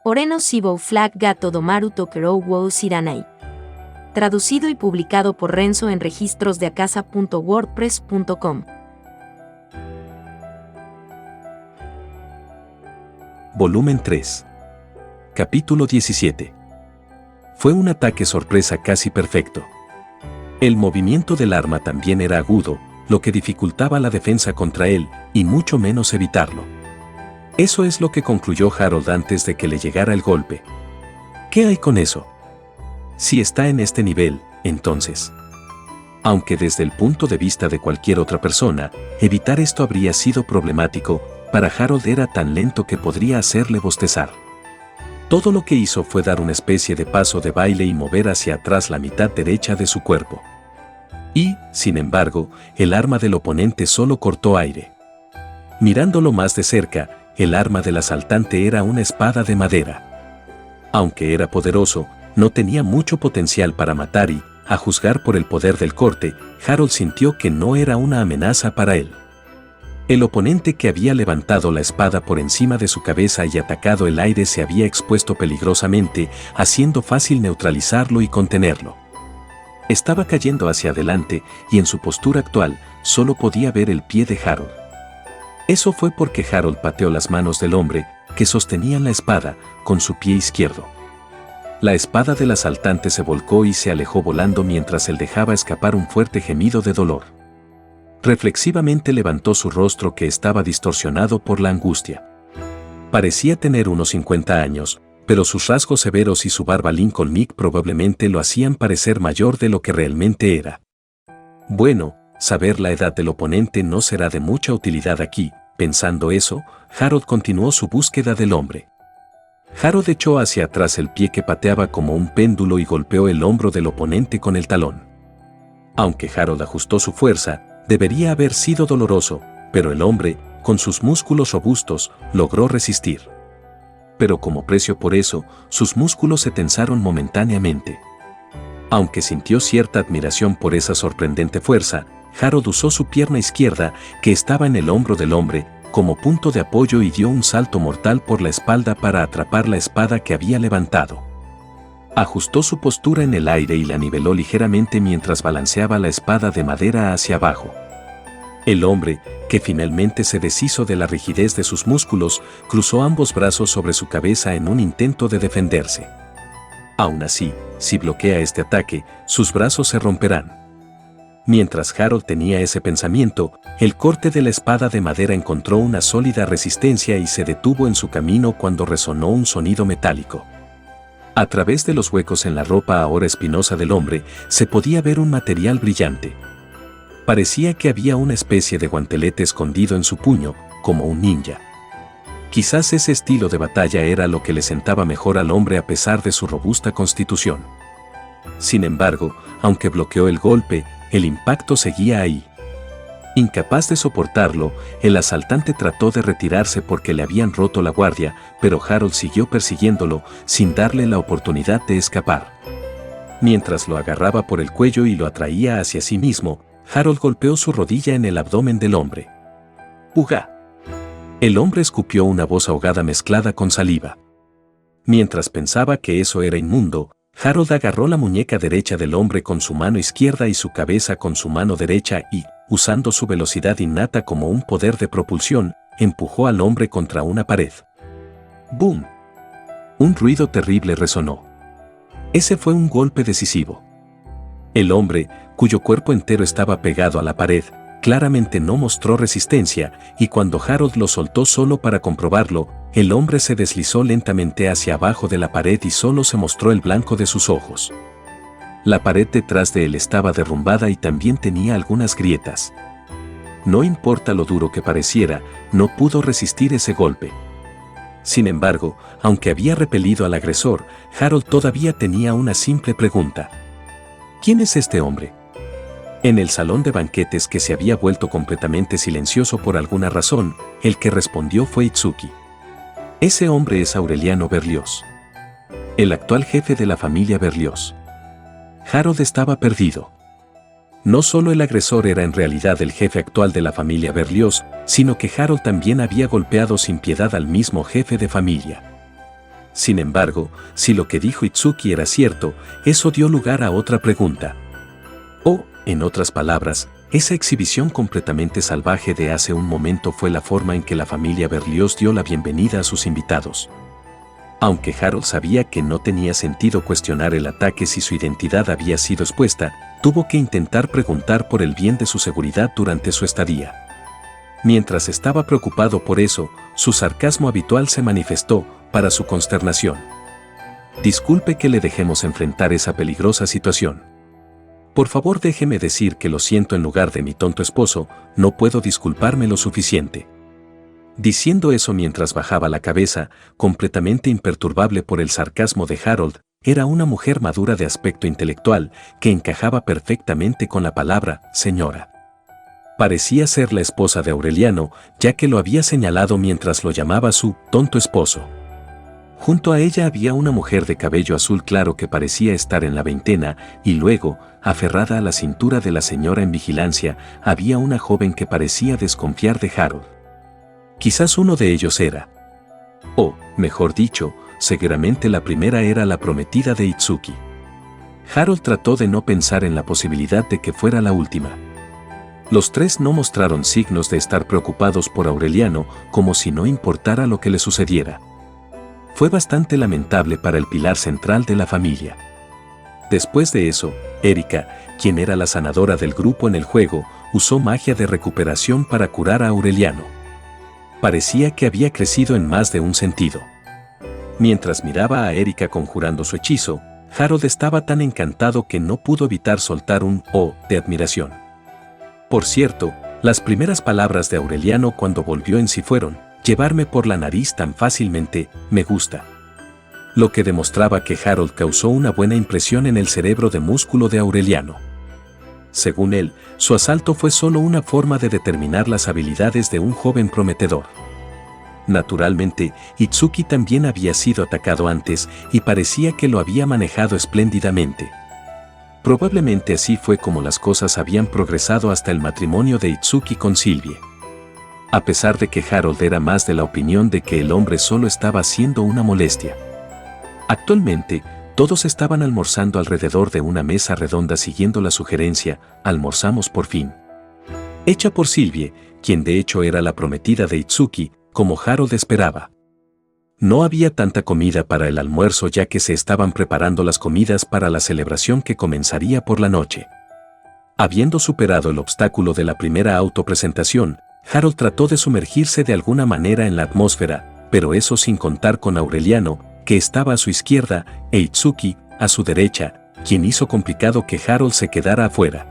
Oreno Sibou Flag Gato Domaru Tokerou Wou Siranai. Traducido y publicado por Renzo en registrosdeacasa.wordpress.com. Volumen 3. Capítulo 17. Fue un ataque sorpresa casi perfecto. El movimiento del arma también era agudo, lo que dificultaba la defensa contra él, y mucho menos evitarlo. Eso es lo que concluyó Harold antes de que le llegara el golpe. ¿Qué hay con eso? Si está en este nivel, entonces. Aunque desde el punto de vista de cualquier otra persona, evitar esto habría sido problemático, para Harold era tan lento que podría hacerle bostezar. Todo lo que hizo fue dar una especie de paso de baile y mover hacia atrás la mitad derecha de su cuerpo. Y, sin embargo, el arma del oponente solo cortó aire. Mirándolo más de cerca, el arma del asaltante era una espada de madera. Aunque era poderoso, no tenía mucho potencial para matar y, a juzgar por el poder del corte, Harold sintió que no era una amenaza para él. El oponente que había levantado la espada por encima de su cabeza y atacado el aire se había expuesto peligrosamente, haciendo fácil neutralizarlo y contenerlo. Estaba cayendo hacia adelante y en su postura actual solo podía ver el pie de Harold. Eso fue porque Harold pateó las manos del hombre, que sostenían la espada, con su pie izquierdo. La espada del asaltante se volcó y se alejó volando mientras él dejaba escapar un fuerte gemido de dolor. Reflexivamente levantó su rostro que estaba distorsionado por la angustia. Parecía tener unos 50 años, pero sus rasgos severos y su barba Lincoln Neck probablemente lo hacían parecer mayor de lo que realmente era. Bueno, saber la edad del oponente no será de mucha utilidad aquí. Pensando eso, Harold continuó su búsqueda del hombre. Harold echó hacia atrás el pie que pateaba como un péndulo y golpeó el hombro del oponente con el talón. Aunque Harold ajustó su fuerza, debería haber sido doloroso, pero el hombre, con sus músculos robustos, logró resistir. Pero como precio por eso, sus músculos se tensaron momentáneamente. Aunque sintió cierta admiración por esa sorprendente fuerza, Harold usó su pierna izquierda, que estaba en el hombro del hombre, como punto de apoyo y dio un salto mortal por la espalda para atrapar la espada que había levantado. Ajustó su postura en el aire y la niveló ligeramente mientras balanceaba la espada de madera hacia abajo. El hombre, que finalmente se deshizo de la rigidez de sus músculos, cruzó ambos brazos sobre su cabeza en un intento de defenderse. Aún así, si bloquea este ataque, sus brazos se romperán. Mientras Harold tenía ese pensamiento, el corte de la espada de madera encontró una sólida resistencia y se detuvo en su camino cuando resonó un sonido metálico. A través de los huecos en la ropa ahora espinosa del hombre, se podía ver un material brillante. Parecía que había una especie de guantelete escondido en su puño, como un ninja. Quizás ese estilo de batalla era lo que le sentaba mejor al hombre a pesar de su robusta constitución. Sin embargo, aunque bloqueó el golpe, el impacto seguía ahí. Incapaz de soportarlo, el asaltante trató de retirarse porque le habían roto la guardia, pero Harold siguió persiguiéndolo, sin darle la oportunidad de escapar. Mientras lo agarraba por el cuello y lo atraía hacia sí mismo, Harold golpeó su rodilla en el abdomen del hombre. ¡Uga! El hombre escupió una voz ahogada mezclada con saliva. Mientras pensaba que eso era inmundo, Harold agarró la muñeca derecha del hombre con su mano izquierda y su cabeza con su mano derecha y, usando su velocidad innata como un poder de propulsión, empujó al hombre contra una pared. ¡Bum! Un ruido terrible resonó. Ese fue un golpe decisivo. El hombre, cuyo cuerpo entero estaba pegado a la pared, claramente no mostró resistencia, y cuando Harold lo soltó solo para comprobarlo, el hombre se deslizó lentamente hacia abajo de la pared y solo se mostró el blanco de sus ojos. La pared detrás de él estaba derrumbada y también tenía algunas grietas. No importa lo duro que pareciera, no pudo resistir ese golpe. Sin embargo, aunque había repelido al agresor, Harold todavía tenía una simple pregunta. ¿Quién es este hombre? En el salón de banquetes, que se había vuelto completamente silencioso por alguna razón, el que respondió fue Itsuki. Ese hombre es Aureliano Berlioz, el actual jefe de la familia Berlioz. Harold estaba perdido. No solo el agresor era en realidad el jefe actual de la familia Berlioz, sino que Harold también había golpeado sin piedad al mismo jefe de familia. Sin embargo, si lo que dijo Itsuki era cierto, eso dio lugar a otra pregunta. O, en otras palabras, esa exhibición completamente salvaje de hace un momento fue la forma en que la familia Berlioz dio la bienvenida a sus invitados. Aunque Harold sabía que no tenía sentido cuestionar el ataque si su identidad había sido expuesta, tuvo que intentar preguntar por el bien de su seguridad durante su estadía. Mientras estaba preocupado por eso, su sarcasmo habitual se manifestó, para su consternación. Disculpe que le dejemos enfrentar esa peligrosa situación. Por favor, déjeme decir que lo siento en lugar de mi tonto esposo, no puedo disculparme lo suficiente. Diciendo eso mientras bajaba la cabeza, completamente imperturbable por el sarcasmo de Harold, era una mujer madura de aspecto intelectual que encajaba perfectamente con la palabra señora. Parecía ser la esposa de Aureliano, ya que lo había señalado mientras lo llamaba su tonto esposo. Junto a ella había una mujer de cabello azul claro que parecía estar en la veintena, y luego, aferrada a la cintura de la señora en vigilancia, había una joven que parecía desconfiar de Harold. Quizás uno de ellos era. O, mejor dicho, seguramente la primera era la prometida de Itsuki. Harold trató de no pensar en la posibilidad de que fuera la última. Los tres no mostraron signos de estar preocupados por Aureliano, como si no importara lo que le sucediera. Fue bastante lamentable para el pilar central de la familia. Después de eso, Erika, quien era la sanadora del grupo en el juego, usó magia de recuperación para curar a Aureliano. Parecía que había crecido en más de un sentido. Mientras miraba a Erika conjurando su hechizo, Harold estaba tan encantado que no pudo evitar soltar un «oh» de admiración. Por cierto, las primeras palabras de Aureliano cuando volvió en sí fueron: «Llevarme por la nariz tan fácilmente, me gusta». Lo que demostraba que Harold causó una buena impresión en el cerebro de músculo de Aureliano. Según él, su asalto fue solo una forma de determinar las habilidades de un joven prometedor. Naturalmente, Itsuki también había sido atacado antes y parecía que lo había manejado espléndidamente. Probablemente así fue como las cosas habían progresado hasta el matrimonio de Itsuki con Sylvie. A pesar de que Harold era más de la opinión de que el hombre solo estaba siendo una molestia. Actualmente, todos estaban almorzando alrededor de una mesa redonda siguiendo la sugerencia «almorzamos por fin», hecha por Sylvie, quien de hecho era la prometida de Itsuki, como Harold esperaba. No había tanta comida para el almuerzo ya que se estaban preparando las comidas para la celebración que comenzaría por la noche. Habiendo superado el obstáculo de la primera autopresentación, Harold trató de sumergirse de alguna manera en la atmósfera, pero eso sin contar con Aureliano, que estaba a su izquierda, e Itsuki, a su derecha, quien hizo complicado que Harold se quedara afuera.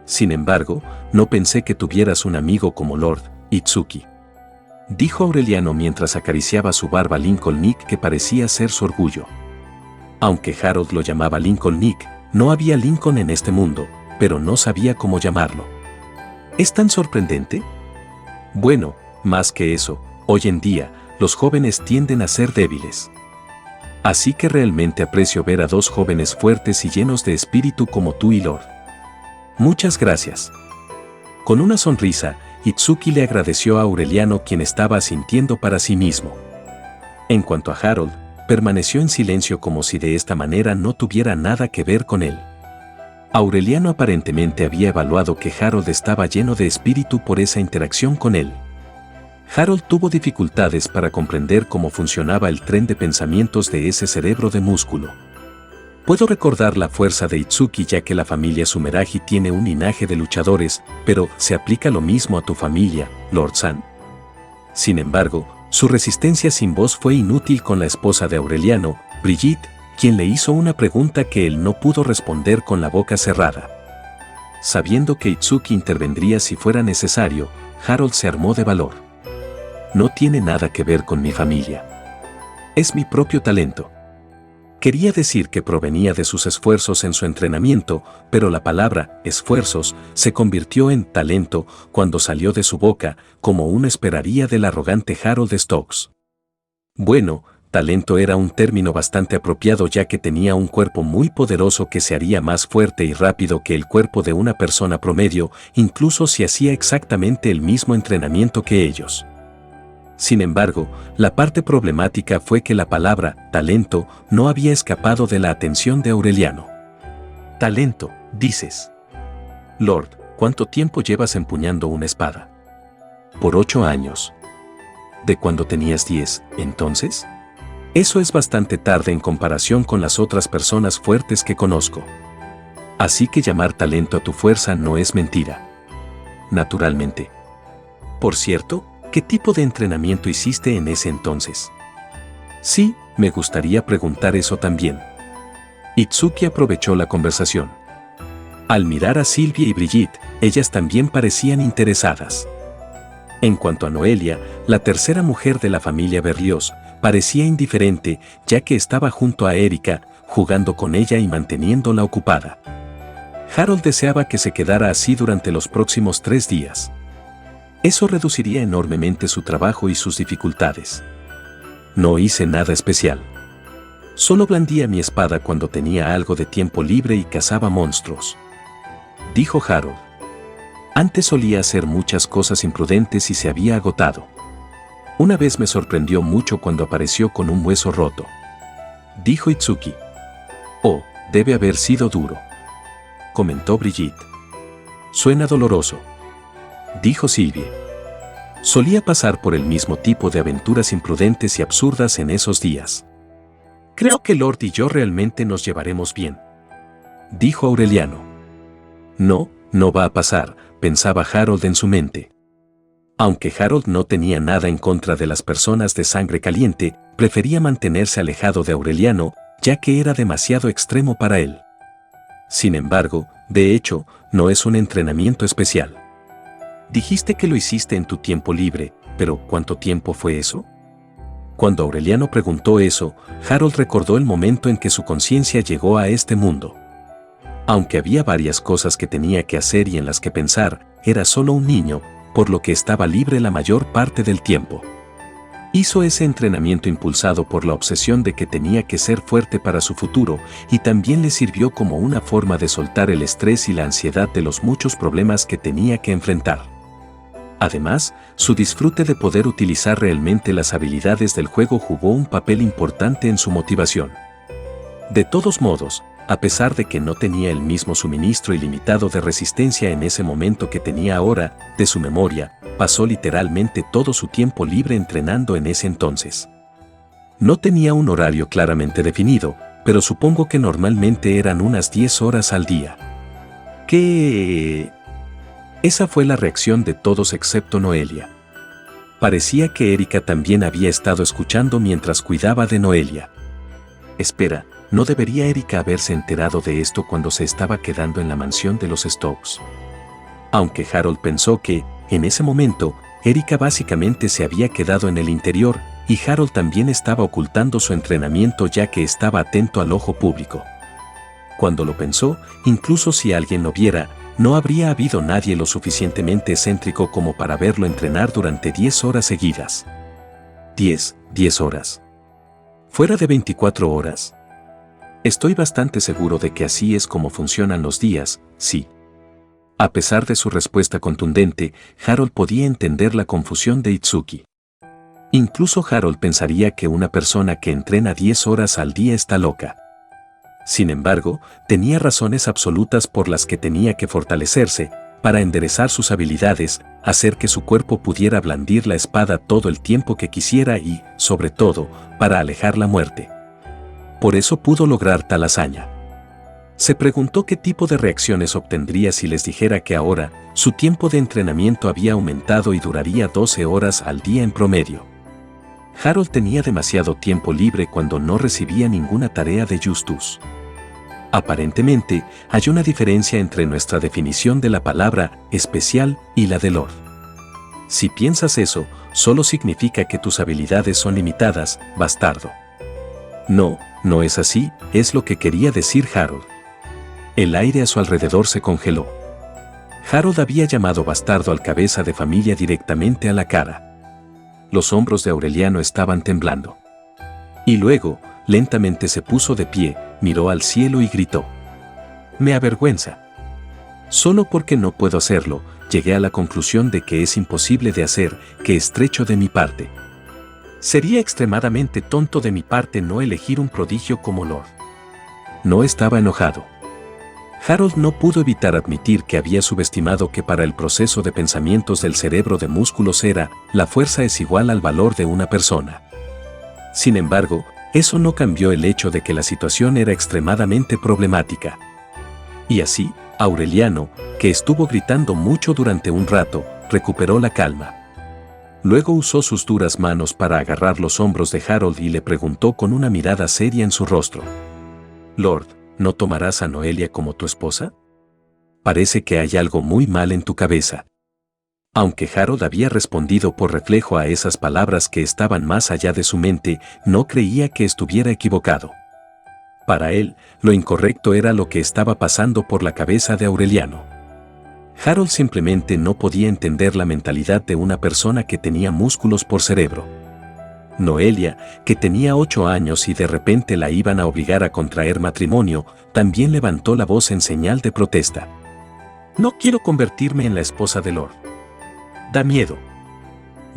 Sin embargo, no pensé que tuvieras un amigo como Lord Itsuki, dijo Aureliano mientras acariciaba su barba Lincoln Nick que parecía ser su orgullo. Aunque Harold lo llamaba Lincoln Nick, no había Lincoln en este mundo, pero no sabía cómo llamarlo. ¿Es tan sorprendente? Bueno, más que eso, hoy en día, los jóvenes tienden a ser débiles. Así que realmente aprecio ver a dos jóvenes fuertes y llenos de espíritu como tú y Lord. Muchas gracias. Con una sonrisa, Itsuki le agradeció a Aureliano, quien estaba asintiendo para sí mismo. En cuanto a Harold, permaneció en silencio como si de esta manera no tuviera nada que ver con él. Aureliano aparentemente había evaluado que Harold estaba lleno de espíritu por esa interacción con él. Harold tuvo dificultades para comprender cómo funcionaba el tren de pensamientos de ese cerebro de músculo. Puedo recordar la fuerza de Itsuki ya que la familia Sumeragi tiene un linaje de luchadores, pero ¿se aplica lo mismo a tu familia, Lord San? Sin embargo, su resistencia sin voz fue inútil con la esposa de Aureliano, Brigitte, quien le hizo una pregunta que él no pudo responder con la boca cerrada. Sabiendo que Itsuki intervendría si fuera necesario, Harold se armó de valor. No tiene nada que ver con mi familia. Es mi propio talento. Quería decir que provenía de sus esfuerzos en su entrenamiento, pero la palabra esfuerzos se convirtió en talento cuando salió de su boca, como uno esperaría del arrogante Harold Stokes. Bueno, talento era un término bastante apropiado ya que tenía un cuerpo muy poderoso que se haría más fuerte y rápido que el cuerpo de una persona promedio, incluso si hacía exactamente el mismo entrenamiento que ellos. Sin embargo, la parte problemática fue que la palabra talento no había escapado de la atención de Aureliano. Talento, dices. Lord, ¿cuánto tiempo llevas empuñando una espada? Por 8 años. ¿De cuando tenías 10, entonces? Eso es bastante tarde en comparación con las otras personas fuertes que conozco. Así que llamar talento a tu fuerza no es mentira. Naturalmente. Por cierto, ¿qué tipo de entrenamiento hiciste en ese entonces? Sí, me gustaría preguntar eso también. Itsuki aprovechó la conversación. Al mirar a Sylvia y Brigitte, ellas también parecían interesadas. En cuanto a Noelia, la tercera mujer de la familia Berlioz, parecía indiferente, ya que estaba junto a Erika, jugando con ella y manteniéndola ocupada. Harold deseaba que se quedara así durante los próximos 3 días. Eso reduciría enormemente su trabajo y sus dificultades. No hice nada especial. Solo blandía mi espada cuando tenía algo de tiempo libre y cazaba monstruos. Dijo Harold. Antes solía hacer muchas cosas imprudentes y se había agotado. Una vez me sorprendió mucho cuando apareció con un hueso roto. Dijo Itsuki. Oh, debe haber sido duro. Comentó Brigitte. Suena doloroso. Dijo Sylvie. Solía pasar por el mismo tipo de aventuras imprudentes y absurdas en esos días. Creo que Lord y yo realmente nos llevaremos bien. Dijo Aureliano. No, no va a pasar, pensaba Harold en su mente. Aunque Harold no tenía nada en contra de las personas de sangre caliente, prefería mantenerse alejado de Aureliano, ya que era demasiado extremo para él. Sin embargo, de hecho, no es un entrenamiento especial. Dijiste que lo hiciste en tu tiempo libre, pero ¿cuánto tiempo fue eso? Cuando Aureliano preguntó eso, Harold recordó el momento en que su conciencia llegó a este mundo. Aunque había varias cosas que tenía que hacer y en las que pensar, era solo un niño, por lo que estaba libre la mayor parte del tiempo. Hizo ese entrenamiento impulsado por la obsesión de que tenía que ser fuerte para su futuro y también le sirvió como una forma de soltar el estrés y la ansiedad de los muchos problemas que tenía que enfrentar. Además, su disfrute de poder utilizar realmente las habilidades del juego jugó un papel importante en su motivación. De todos modos, a pesar de que no tenía el mismo suministro ilimitado de resistencia en ese momento que tenía ahora, de su memoria, pasó literalmente todo su tiempo libre entrenando en ese entonces. No tenía un horario claramente definido, pero supongo que normalmente eran unas 10 horas al día. ¿Qué? Esa fue la reacción de todos excepto Noelia. Parecía que Erika también había estado escuchando mientras cuidaba de Noelia. Espera, ¿no debería Erika haberse enterado de esto cuando se estaba quedando en la mansión de los Stokes? Aunque Harold pensó que, en ese momento, Erika básicamente se había quedado en el interior y Harold también estaba ocultando su entrenamiento ya que estaba atento al ojo público. Cuando lo pensó, incluso si alguien lo viera, no habría habido nadie lo suficientemente excéntrico como para verlo entrenar durante 10 horas seguidas. 10 horas. Fuera de 24 horas. Estoy bastante seguro de que así es como funcionan los días, sí. A pesar de su respuesta contundente, Harold podía entender la confusión de Itsuki. Incluso Harold pensaría que una persona que entrena 10 horas al día está loca. Sin embargo, tenía razones absolutas por las que tenía que fortalecerse, para enderezar sus habilidades, hacer que su cuerpo pudiera blandir la espada todo el tiempo que quisiera y, sobre todo, para alejar la muerte. Por eso pudo lograr tal hazaña. Se preguntó qué tipo de reacciones obtendría si les dijera que ahora, su tiempo de entrenamiento había aumentado y duraría 12 horas al día en promedio. Harold tenía demasiado tiempo libre cuando no recibía ninguna tarea de Justus. Aparentemente, hay una diferencia entre nuestra definición de la palabra especial y la de Lord. Si piensas eso, solo significa que tus habilidades son limitadas, bastardo. No, no es así, es lo que quería decir Harold. El aire a su alrededor se congeló. Harold había llamado bastardo al cabeza de familia directamente a la cara. Los hombros de Aureliano estaban temblando. Y luego, lentamente se puso de pie, miró al cielo y gritó. Me avergüenza. Solo porque no puedo hacerlo, llegué a la conclusión de que es imposible de hacer, que estrecho de mi parte. Sería extremadamente tonto de mi parte no elegir un prodigio como Lord. No estaba enojado. Harold no pudo evitar admitir que había subestimado que para el proceso de pensamientos del cerebro de músculos la fuerza es igual al valor de una persona. Sin embargo, eso no cambió el hecho de que la situación era extremadamente problemática. Y así, Aureliano, que estuvo gritando mucho durante un rato, recuperó la calma. Luego usó sus duras manos para agarrar los hombros de Harold y le preguntó con una mirada seria en su rostro: Lord, ¿no tomarás a Noelia como tu esposa? Parece que hay algo muy mal en tu cabeza. Aunque Harold había respondido por reflejo a esas palabras que estaban más allá de su mente, no creía que estuviera equivocado. Para él, lo incorrecto era lo que estaba pasando por la cabeza de Aureliano. Harold simplemente no podía entender la mentalidad de una persona que tenía músculos por cerebro. Noelia, que tenía 8 años y de repente la iban a obligar a contraer matrimonio, también levantó la voz en señal de protesta. No quiero convertirme en la esposa de Lord. Da miedo.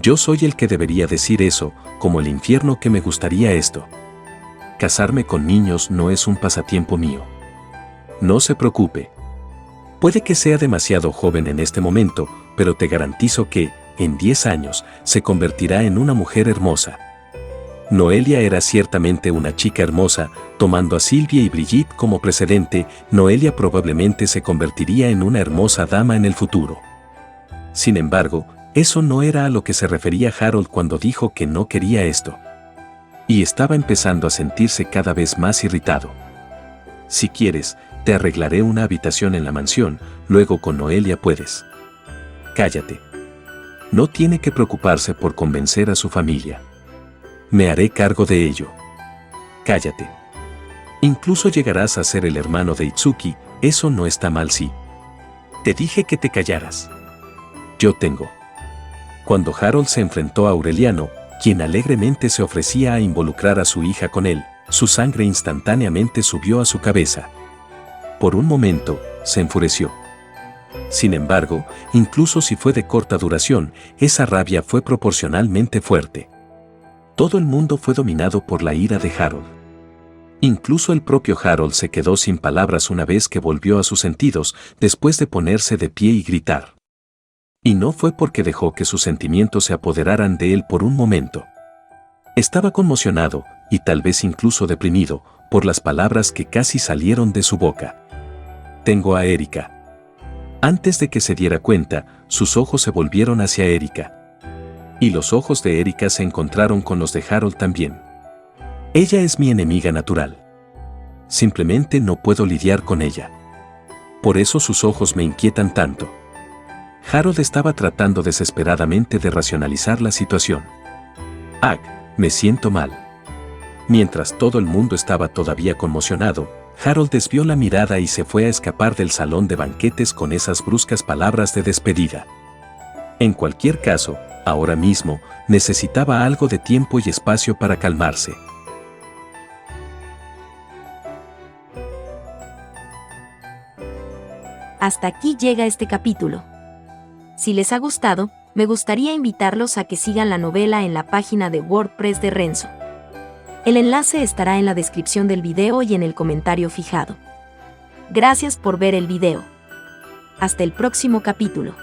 Yo soy el que debería decir eso, como el infierno que me gustaría esto. Casarme con niños no es un pasatiempo mío. No se preocupe. Puede que sea demasiado joven en este momento, pero te garantizo que, en 10 años, se convertirá en una mujer hermosa. Noelia era ciertamente una chica hermosa. Tomando a Sylvia y Brigitte como precedente, Noelia probablemente se convertiría en una hermosa dama en el futuro. Sin embargo, eso no era a lo que se refería Harold cuando dijo que no quería esto. Y estaba empezando a sentirse cada vez más irritado. Si quieres, te arreglaré una habitación en la mansión, luego con Noelia puedes. Cállate. No tiene que preocuparse por convencer a su familia. Me haré cargo de ello. Cállate. Incluso llegarás a ser el hermano de Itsuki, eso no está mal sí. Te dije que te callaras. Yo tengo. Cuando Harold se enfrentó a Aureliano, quien alegremente se ofrecía a involucrar a su hija con él, su sangre instantáneamente subió a su cabeza. Por un momento, se enfureció. Sin embargo, incluso si fue de corta duración, esa rabia fue proporcionalmente fuerte. Todo el mundo fue dominado por la ira de Harold. Incluso el propio Harold se quedó sin palabras una vez que volvió a sus sentidos, después de ponerse de pie y gritar. Y no fue porque dejó que sus sentimientos se apoderaran de él por un momento. Estaba conmocionado, y tal vez incluso deprimido, por las palabras que casi salieron de su boca. Tengo a Erika. Antes de que se diera cuenta, sus ojos se volvieron hacia Erika. Y los ojos de Erika se encontraron con los de Harold también. Ella es mi enemiga natural. Simplemente no puedo lidiar con ella. Por eso sus ojos me inquietan tanto. Harold estaba tratando desesperadamente de racionalizar la situación. Me siento mal. Mientras todo el mundo estaba todavía conmocionado, Harold desvió la mirada y se fue a escapar del salón de banquetes con esas bruscas palabras de despedida. En cualquier caso, ahora mismo, necesitaba algo de tiempo y espacio para calmarse. Hasta aquí llega este capítulo. Si les ha gustado, me gustaría invitarlos a que sigan la novela en la página de WordPress de Renzo. El enlace estará en la descripción del video y en el comentario fijado. Gracias por ver el video. Hasta el próximo capítulo.